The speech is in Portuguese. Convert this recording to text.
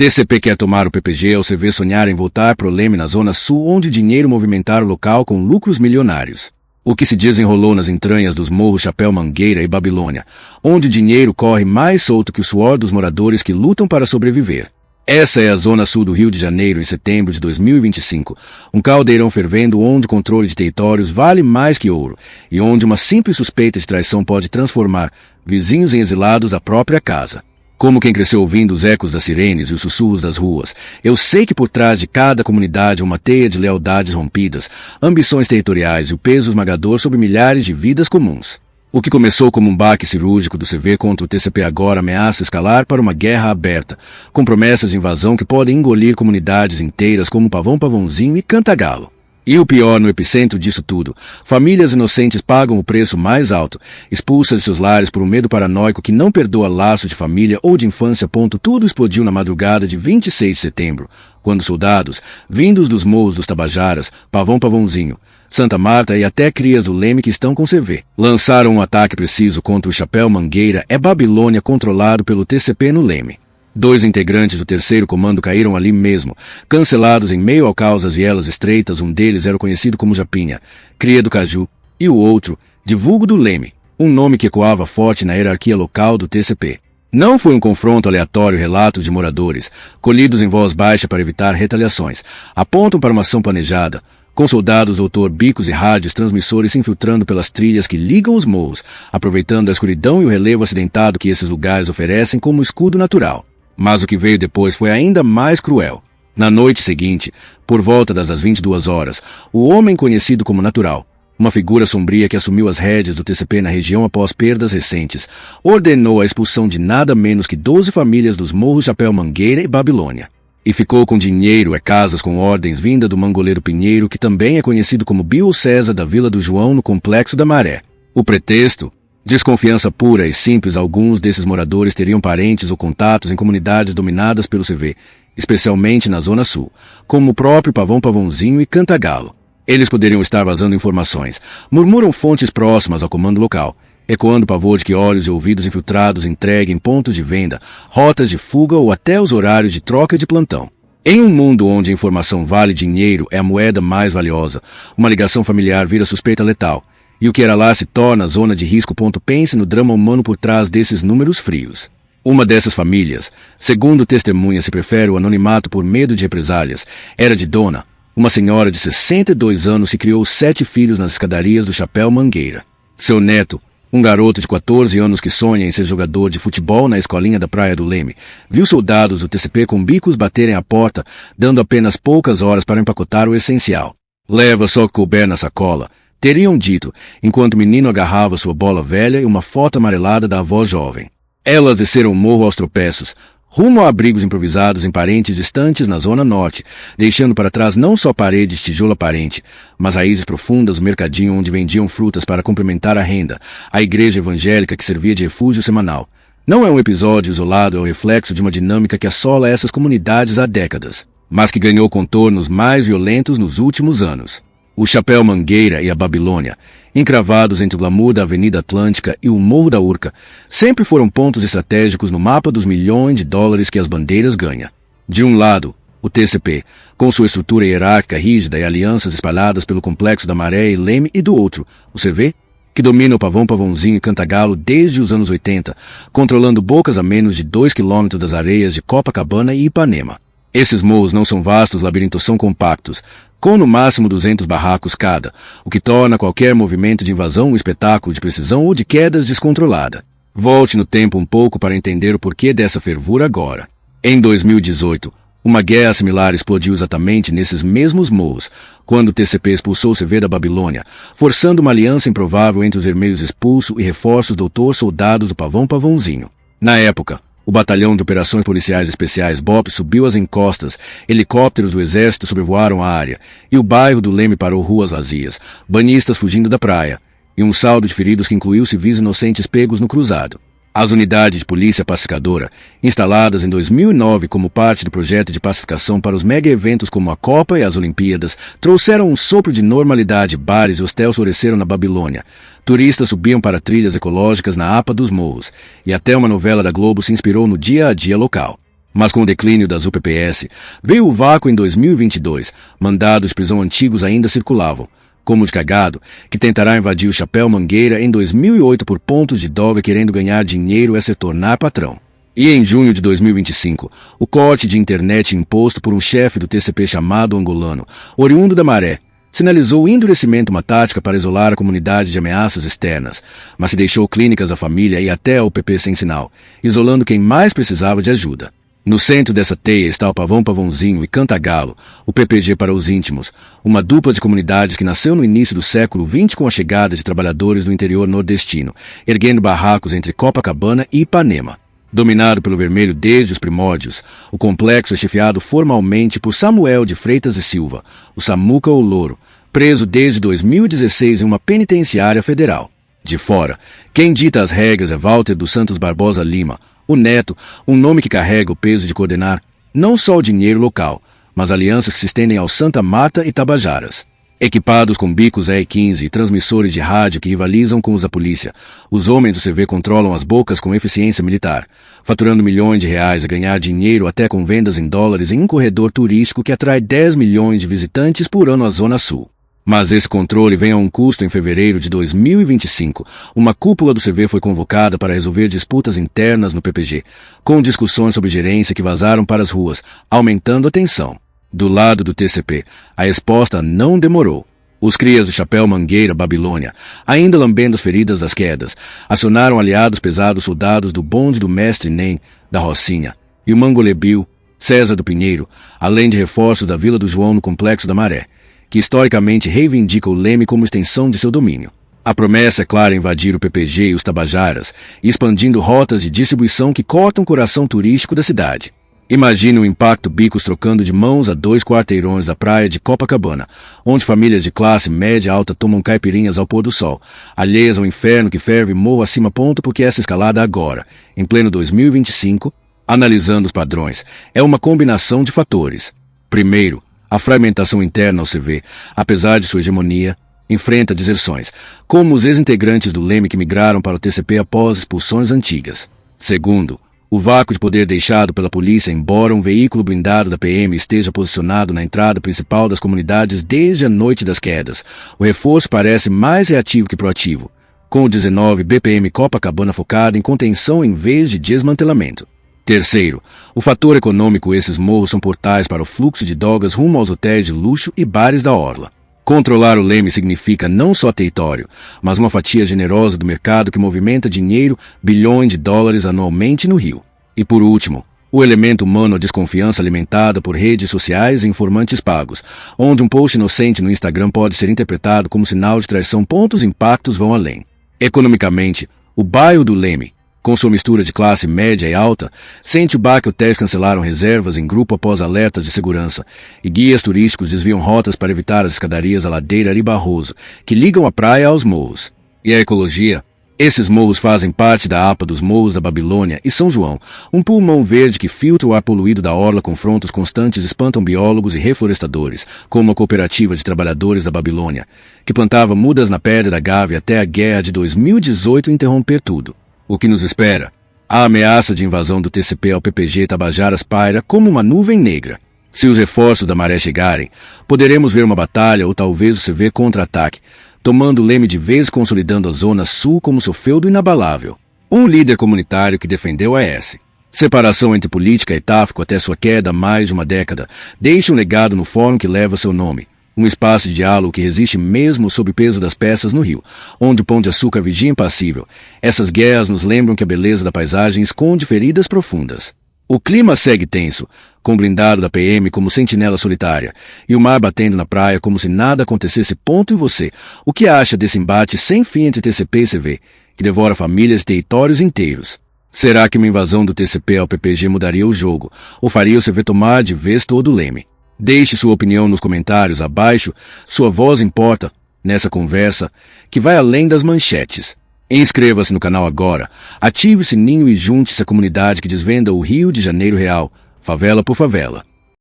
TCP quer tomar o PPG ao CV sonhar em voltar pro Leme na Zona Sul, onde dinheiro movimentar o local com lucros milionários. O que se desenrolou nas entranhas dos morros Chapéu Mangueira e Babilônia, onde dinheiro corre mais solto que o suor dos moradores que lutam para sobreviver. Essa é a Zona Sul do Rio de Janeiro em setembro de 2025, um caldeirão fervendo onde o controle de territórios vale mais que ouro, e onde uma simples suspeita de traição pode transformar vizinhos em exilados da própria casa. Como quem cresceu ouvindo os ecos das sirenes e os sussurros das ruas, eu sei que por trás de cada comunidade há uma teia de lealdades rompidas, ambições territoriais e o peso esmagador sobre milhares de vidas comuns. O que começou como um baque cirúrgico do CV contra o TCP agora ameaça escalar para uma guerra aberta, com promessas de invasão que podem engolir comunidades inteiras como Pavãozinho e Cantagalo. E o pior, no epicentro disso tudo, famílias inocentes pagam o preço mais alto, expulsas de seus lares por um medo paranoico que não perdoa laços de família ou de infância. Tudo explodiu na madrugada de 26 de setembro, quando soldados, vindos dos morros dos Tabajaras, Pavãozinho, Santa Marta e até crias do Leme que estão com CV, lançaram um ataque preciso contra o Chapéu Mangueira e Babilônia controlado pelo TCP no Leme. 2 integrantes do terceiro comando caíram ali mesmo, cancelados em meio ao caos das vielas estreitas. Um deles era o conhecido como Japinha, cria do Caju, e o outro, de vulgo do Leme, um nome que ecoava forte na hierarquia local do TCP. Não foi um confronto aleatório. Relatos de moradores, colhidos em voz baixa para evitar retaliações, apontam para uma ação planejada, com soldados, doutor, bicos e rádios transmissores se infiltrando pelas trilhas que ligam os morros, aproveitando a escuridão e o relevo acidentado que esses lugares oferecem como escudo natural. Mas o que veio depois foi ainda mais cruel. Na noite seguinte, por volta das 22 horas, o homem conhecido como Natural, uma figura sombria que assumiu as rédeas do TCP na região após perdas recentes, ordenou a expulsão de nada menos que 12 famílias dos morros Chapéu Mangueira e Babilônia. E ficou com dinheiro e casas com ordens vinda do mangoleiro Pinheiro, que também é conhecido como Bio César da Vila do João, no Complexo da Maré. O pretexto? Desconfiança pura e simples. Alguns desses moradores teriam parentes ou contatos em comunidades dominadas pelo CV, especialmente na Zona Sul, como o próprio Pavãozinho e Cantagalo. Eles poderiam estar vazando informações, murmuram fontes próximas ao comando local, ecoando o pavor de que olhos e ouvidos infiltrados entreguem pontos de venda, rotas de fuga ou até os horários de troca de plantão. Em um mundo onde a informação vale dinheiro, é a moeda mais valiosa, uma ligação familiar vira suspeita letal. E o que era lá se torna zona de risco. Pense no drama humano por trás desses números frios. Uma dessas famílias, segundo testemunha, se prefere o anonimato por medo de represálias, era de Dona, uma senhora de 62 anos que criou 7 filhos nas escadarias do Chapéu Mangueira. Seu neto, um garoto de 14 anos que sonha em ser jogador de futebol na escolinha da Praia do Leme, viu soldados do TCP com bicos baterem à porta, dando apenas poucas horas para empacotar o essencial. Leva só que couber na sacola, teriam dito, enquanto o menino agarrava sua bola velha e uma foto amarelada da avó jovem. Elas desceram o morro aos tropeços, rumo a abrigos improvisados em parentes distantes na Zona Norte, deixando para trás não só paredes de tijolo aparente, mas raízes profundas, o mercadinho onde vendiam frutas para complementar a renda, a igreja evangélica que servia de refúgio semanal. Não é um episódio isolado, é o reflexo de uma dinâmica que assola essas comunidades há décadas, mas que ganhou contornos mais violentos nos últimos anos. O Chapéu Mangueira e a Babilônia, encravados entre o glamour da Avenida Atlântica e o Morro da Urca, sempre foram pontos estratégicos no mapa dos milhões de dólares que as bandeiras ganham. De um lado, o TCP, com sua estrutura hierárquica rígida e alianças espalhadas pelo Complexo da Maré e Leme, e do outro, o CV, que domina o Pavãozinho e Cantagalo desde os anos 80, controlando bocas a menos de 2 quilômetros das areias de Copacabana e Ipanema. Esses morros não são vastos labirintos, são compactos, com no máximo 200 barracos cada, o que torna qualquer movimento de invasão um espetáculo de precisão ou de quedas descontrolada. Volte no tempo um pouco para entender o porquê dessa fervura agora. Em 2018, uma guerra similar explodiu exatamente nesses mesmos morros, quando o TCP expulsou o CV da Babilônia, forçando uma aliança improvável entre os vermelhos expulso e reforços doutor soldados do Pavãozinho. Na época, o Batalhão de Operações Policiais Especiais BOP subiu as encostas, helicópteros do Exército sobrevoaram a área, e o bairro do Leme parou ruas vazias, banhistas fugindo da praia, e um saldo de feridos que incluiu civis inocentes pegos no cruzado. As unidades de polícia pacificadora, instaladas em 2009 como parte do projeto de pacificação para os mega-eventos como a Copa e as Olimpíadas, trouxeram um sopro de normalidade. Bares e hostéis floresceram na Babilônia. Turistas subiam para trilhas ecológicas na APA dos morros, e até uma novela da Globo se inspirou no dia a dia local. Mas com o declínio das UPPS, veio o vácuo em 2022, mandados de prisão antigos ainda circulavam, como o de Cagado, que tentará invadir o Chapéu Mangueira em 2008 por pontos de droga querendo ganhar dinheiro é se tornar patrão. E em junho de 2025, o corte de internet imposto por um chefe do TCP chamado Angolano, oriundo da Maré, sinalizou o endurecimento uma tática para isolar a comunidade de ameaças externas, mas se deixou clínicas à família e até ao PP sem sinal, isolando quem mais precisava de ajuda. No centro dessa teia está o Pavão Pavãozinho e Cantagalo, o PPG para os íntimos, uma dupla de comunidades que nasceu no início do século XX com a chegada de trabalhadores do interior nordestino, erguendo barracos entre Copacabana e Ipanema. Dominado pelo vermelho desde os primórdios, o complexo é chefiado formalmente por Samuel de Freitas e Silva, o Samuca ou Louro, preso desde 2016 em uma penitenciária federal. De fora, quem dita as regras é Walter dos Santos Barbosa Lima, o Neto, um nome que carrega o peso de coordenar não só o dinheiro local, mas alianças que se estendem ao Santa Marta e Tabajaras. Equipados com bicos E15 e transmissores de rádio que rivalizam com os da polícia, os homens do CV controlam as bocas com eficiência militar, faturando milhões de reais a ganhar dinheiro até com vendas em dólares em um corredor turístico que atrai 10 milhões de visitantes por ano à Zona Sul. Mas esse controle vem a um custo. Em fevereiro de 2025, uma cúpula do CV foi convocada para resolver disputas internas no PPG, com discussões sobre gerência que vazaram para as ruas, aumentando a tensão. Do lado do TCP, a resposta não demorou. Os crias do Chapéu Mangueira Babilônia, ainda lambendo as feridas das quedas, acionaram aliados pesados soldados do bonde do mestre Nem, da Rocinha, e o Mangolebil, César do Pinheiro, além de reforços da Vila do João no Complexo da Maré, que historicamente reivindica o Leme como extensão de seu domínio. A promessa é clara: invadir o PPG e os Tabajaras, expandindo rotas de distribuição que cortam o coração turístico da cidade. Imagine o impacto: bicos trocando de mãos a 2 quarteirões da praia de Copacabana, onde famílias de classe média alta tomam caipirinhas ao pôr do sol, alheias ao inferno que ferve morro acima ponto porque essa escalada agora, em pleno 2025, analisando os padrões, é uma combinação de fatores. Primeiro, a fragmentação interna ao CV, apesar de sua hegemonia, enfrenta deserções, como os ex-integrantes do Leme que migraram para o TCP após expulsões antigas. Segundo, o vácuo de poder deixado pela polícia, embora um veículo blindado da PM esteja posicionado na entrada principal das comunidades desde a noite das quedas, o reforço parece mais reativo que proativo, com o 19 BPM Copacabana focado em contenção em vez de desmantelamento. Terceiro, o fator econômico: esses morros são portais para o fluxo de drogas rumo aos hotéis de luxo e bares da orla. Controlar o Leme significa não só território, mas uma fatia generosa do mercado que movimenta dinheiro, bilhões de dólares anualmente no Rio. E por último, o elemento humano: a desconfiança alimentada por redes sociais e informantes pagos, onde um post inocente no Instagram pode ser interpretado como sinal de traição. Os impactos vão além. Economicamente, o bairro do Leme, com sua mistura de classe média e alta, sente o baque. Hotéis cancelaram reservas em grupo após alertas de segurança, e guias turísticos desviam rotas para evitar as escadarias à ladeira Ari Barroso, que ligam a praia aos morros. E a ecologia? Esses morros fazem parte da APA dos Morros da Babilônia e São João, um pulmão verde que filtra o ar poluído da orla. Confrontos constantes espantam biólogos e reflorestadores, como a Cooperativa de Trabalhadores da Babilônia, que plantava mudas na Pedra da Gávea até a guerra de 2018 interromper tudo. O que nos espera? A ameaça de invasão do TCP ao PPG Tabajaras paira como uma nuvem negra. Se os reforços da Maré chegarem, poderemos ver uma batalha ou talvez o CV contra-ataque, tomando o Leme de vez, consolidando a Zona Sul como seu feudo inabalável. Um líder comunitário que defendeu a S. Separação entre política e tráfico até sua queda há mais de uma década, deixa um legado no fórum que leva seu nome. Um espaço de diálogo que resiste mesmo sob o peso das peças no Rio, onde o Pão de Açúcar vigia impassível. Essas guerras nos lembram que a beleza da paisagem esconde feridas profundas. O clima segue tenso, com o blindado da PM como sentinela solitária, e o mar batendo na praia como se nada acontecesse. E você, o que acha desse embate sem fim entre TCP e CV, que devora famílias e territórios inteiros? Será que uma invasão do TCP ao PPG mudaria o jogo, ou faria o CV tomar de vez todo o Leme? Deixe sua opinião nos comentários abaixo. Sua voz importa nessa conversa que vai além das manchetes. Inscreva-se no canal agora, ative o sininho e junte-se à comunidade que desvenda o Rio de Janeiro real, favela por favela.